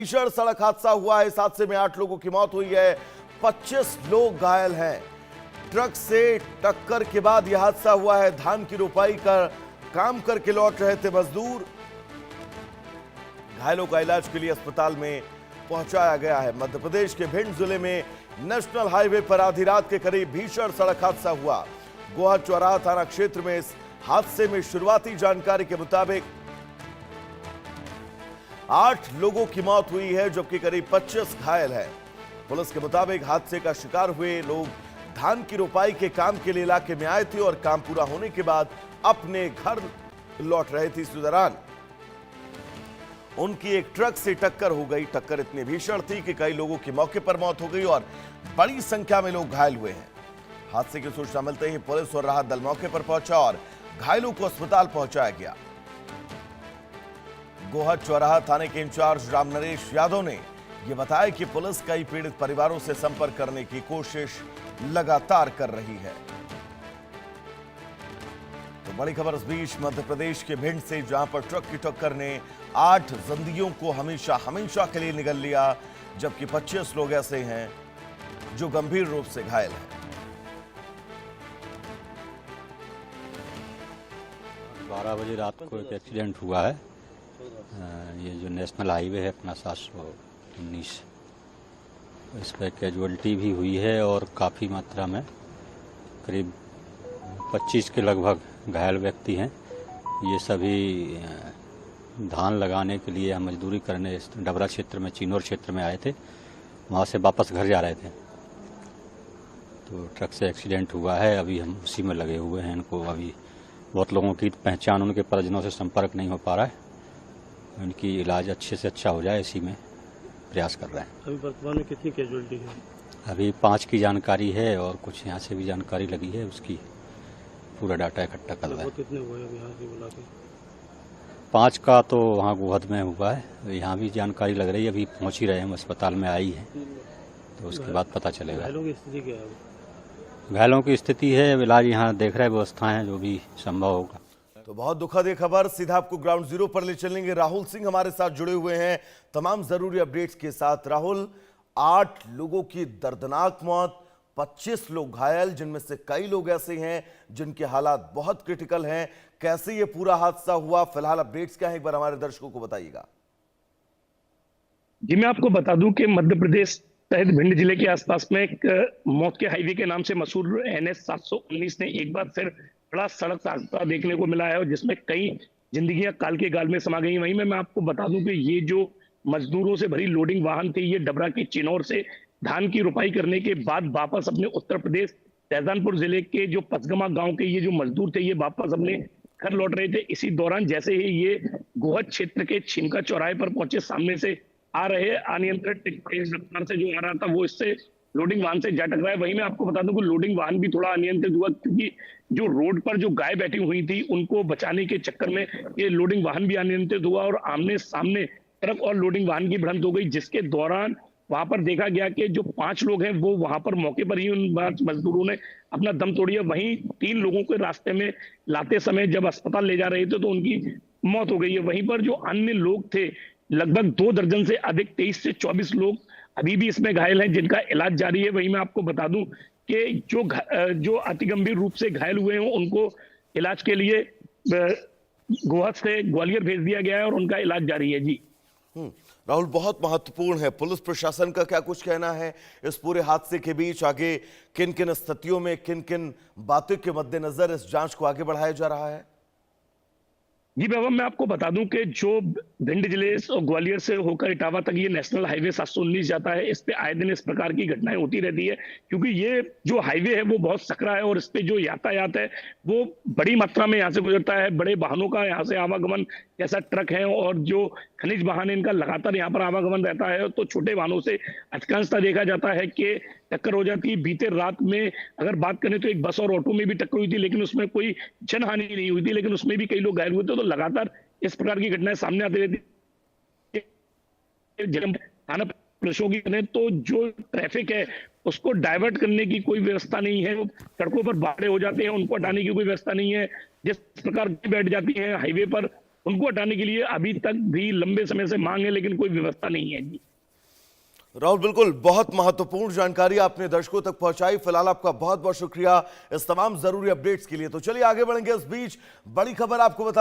भीषण सड़क हादसा हुआ है। इस हादसे में 8 लोगों की मौत हुई है, 25 लोग घायल हैं। ट्रक से टक्कर के बाद यह हादसा हुआ है। धान की रोपाई का काम करके लौट रहे थे मजदूर। घायलों का इलाज के लिए अस्पताल में पहुंचाया गया है। मध्य प्रदेश के भिंड जिले में नेशनल हाईवे पर आधी रात के करीब भीषण सड़क हादसा हुआ। गोहा चौराहा थाना क्षेत्र में इस हादसे में शुरुआती जानकारी के मुताबिक 8 लोगों की मौत हुई है, जबकि करीब 25 घायल हैं। पुलिस के मुताबिक हादसे का शिकार हुए लोग धान की रोपाई के काम के लिए इलाके में आए थे और काम पूरा होने के बाद अपने घर लौट रहे थे। इस दौरान उनकी एक ट्रक से टक्कर हो गई। टक्कर इतनी भीषण थी कि कई लोगों की मौके पर मौत हो गई और बड़ी संख्या में लोग घायल हुए हैं। हादसे की सूचना मिलते ही पुलिस और राहत दल मौके पर पहुंचा और घायलों को अस्पताल पहुंचाया गया। गोहा चौराहा थाने के इंचार्ज रामनरेश यादव ने यह बताया कि पुलिस कई पीड़ित परिवारों से संपर्क करने की कोशिश लगातार कर रही है। तो बड़ी खबर इस बीच मध्य प्रदेश के भिंड से, जहां पर ट्रक की टक्कर ने 8 जिंदगियों को हमेशा के लिए निगल लिया, जबकि 25 लोग ऐसे हैं जो गंभीर रूप से घायल हैं। 12 बजे रात को एक एक्सीडेंट हुआ है। ये जो नेशनल हाईवे है अपना 719, इस पर कैजुअल्टी भी हुई है और काफ़ी मात्रा में करीब 25 के लगभग घायल व्यक्ति हैं। ये सभी धान लगाने के लिए मजदूरी करने डबरा क्षेत्र में, चिनौर क्षेत्र में आए थे। वहाँ से वापस घर जा रहे थे तो ट्रक से एक्सीडेंट हुआ है। अभी हम उसी में लगे हुए हैं। इनको अभी बहुत लोगों की पहचान, उनके परिजनों से संपर्क नहीं हो पा रहा है। उनकी इलाज अच्छे से अच्छा हो जाए, इसी में प्रयास कर रहे हैं। अभी वर्तमान में कितनी कैजुअल्टी है? अभी 5 की जानकारी है और कुछ यहाँ से भी जानकारी लगी है, उसकी पूरा डाटा इकट्ठा कर रहे हैं। कितने हुए अभी यहाँ से बुला के? 5 का तो वहाँ गोहद में हुआ है, यहाँ भी जानकारी लग रही है। अभी पहुँच ही रहे हैं, अस्पताल में आई है तो उसके बाद पता चलेगा। घायलों की स्थिति क्या है? घायलों की स्थिति है, इलाज यहाँ देख रहे व्यवस्थाएं हैं, जो भी संभव होगा। तो बहुत दुखद ये खबर, सीधा आपको ग्राउंड जीरो पर ले चलेंगे। राहुल सिंह हमारे साथ जुड़े हुए हैं तमाम जरूरी अपडेट्स के साथ। राहुल, 8 लोगों की दर्दनाक मौत, 25 लोग घायल, जिनमें से कई लोग ऐसे हैं जिनके हालात बहुत क्रिटिकल हैं। कैसे ये पूरा हादसा हुआ, फिलहाल अपडेट्स क्या है, एक बार हमारे दर्शकों को बताइएगा। जी, मैं आपको बता दूं कि मध्य प्रदेश सहित भिंड जिले के आसपास में एक मौत के हाईवे के नाम से मशहूर NH 719 ने एक बार फिर बड़ा सड़क हादसा देखने को मिला है, और जिसमें कई जिंदगियां काल के गाल में समा गई। वहीं मैं आपको बता दूं कि ये जो मजदूरों से भरी लोडिंग वाहन थी, ये डबरा की चिनौर से धान की रोपाई करने के बाद वापस अपने उत्तर प्रदेश शाहजहानपुर जिले के जो पचगमा गांव के ये जो मजदूर थे, ये वापस अपने घर लौट रहे थे। इसी दौरान जैसे ही ये गोहद क्षेत्र के छिमका चौराहे पर पहुंचे, सामने से आ रहे अनियंत्रित रफ्तार से जो आ रहा था वो इससे लोडिंग वाहन से जा टकराया। वहीं मैं आपको बता दूं कि लोडिंग वाहन भी थोड़ा अनियंत्रित हुआ, क्योंकि जो रोड पर जो गाय बैठी हुई थी उनको बचाने के चक्कर में ये लोडिंग वाहन भी अनियंत्रित हुआ और आमने सामने ट्रक और लोडिंग वाहन की भिड़ंत हो गई, जिसके दौरान वहां पर देखा गया कि जो 5 लोग हैं वो वहां पर मौके पर ही उन मजदूरों ने अपना दम तोड़ दिया। वहीं 3 लोगों को रास्ते में लाते समय जब अस्पताल ले जा रहे थे तो उनकी मौत हो गई है। वहीं पर जो अन्य लोग थे, लगभग 2 दर्जन से अधिक, 23 से 24 लोग अभी भी इसमें घायल हैं, जिनका इलाज जारी है। वहीं मैं आपको बता दूं कि जो अति गंभीर रूप से घायल हुए हैं उनको इलाज के लिए गोहद से ग्वालियर भेज दिया गया है और उनका इलाज जारी है। जी राहुल, बहुत महत्वपूर्ण है, पुलिस प्रशासन का क्या कुछ कहना है इस पूरे हादसे के बीच? आगे किन किन स्थितियों में, किन किन बातों के मद्देनजर इस जांच को आगे बढ़ाया जा रहा है? जी बाबा, मैं आपको बता दूं कि जो भिंड जिले और ग्वालियर से होकर इटावा तक ये नेशनल हाईवे 719 जाता है, इस पे आए दिन इस प्रकार की घटनाएं होती रहती है, क्योंकि ये जो हाईवे है वो बहुत सकरा है और इस पे जो यातायात है वो बड़ी मात्रा में यहाँ से गुजरता है। बड़े वाहनों का यहाँ से आवागमन, जैसा ट्रक है और जो खनिज वाहन है, इनका लगातार यहाँ पर आवागमन रहता है। तो छोटे वाहनों से अधिकांशतः देखा जाता है कि टक्कर हो जाती है। बीते रात में अगर बात करें तो एक बस और ऑटो में भी टक्कर हुई थी, लेकिन उसमें कोई जनहानि नहीं हुई थी, लेकिन उसमें भी कई लोग घायल हुए थे। तो लगातार इस प्रकार की घटनाएं सामने आती रहती है। जब थाना पुलिसों की करें तो जो ट्रैफिक है उसको डाइवर्ट करने की कोई व्यवस्था नहीं है। सड़कों पर बाड़े हो जाते हैं, उनको हटाने की कोई व्यवस्था नहीं है। जिस प्रकार बैठ जाती है हाईवे पर, उनको हटाने के लिए अभी तक भी लंबे समय से मांग है, लेकिन कोई व्यवस्था नहीं है जी। राहुल, बिल्कुल बहुत महत्वपूर्ण जानकारी आपने दर्शकों तक पहुंचाई। फिलहाल आपका बहुत बहुत शुक्रिया इस तमाम जरूरी अपडेट्स के लिए। तो चलिए आगे बढ़ेंगे। इस बीच बड़ी खबर आपको बता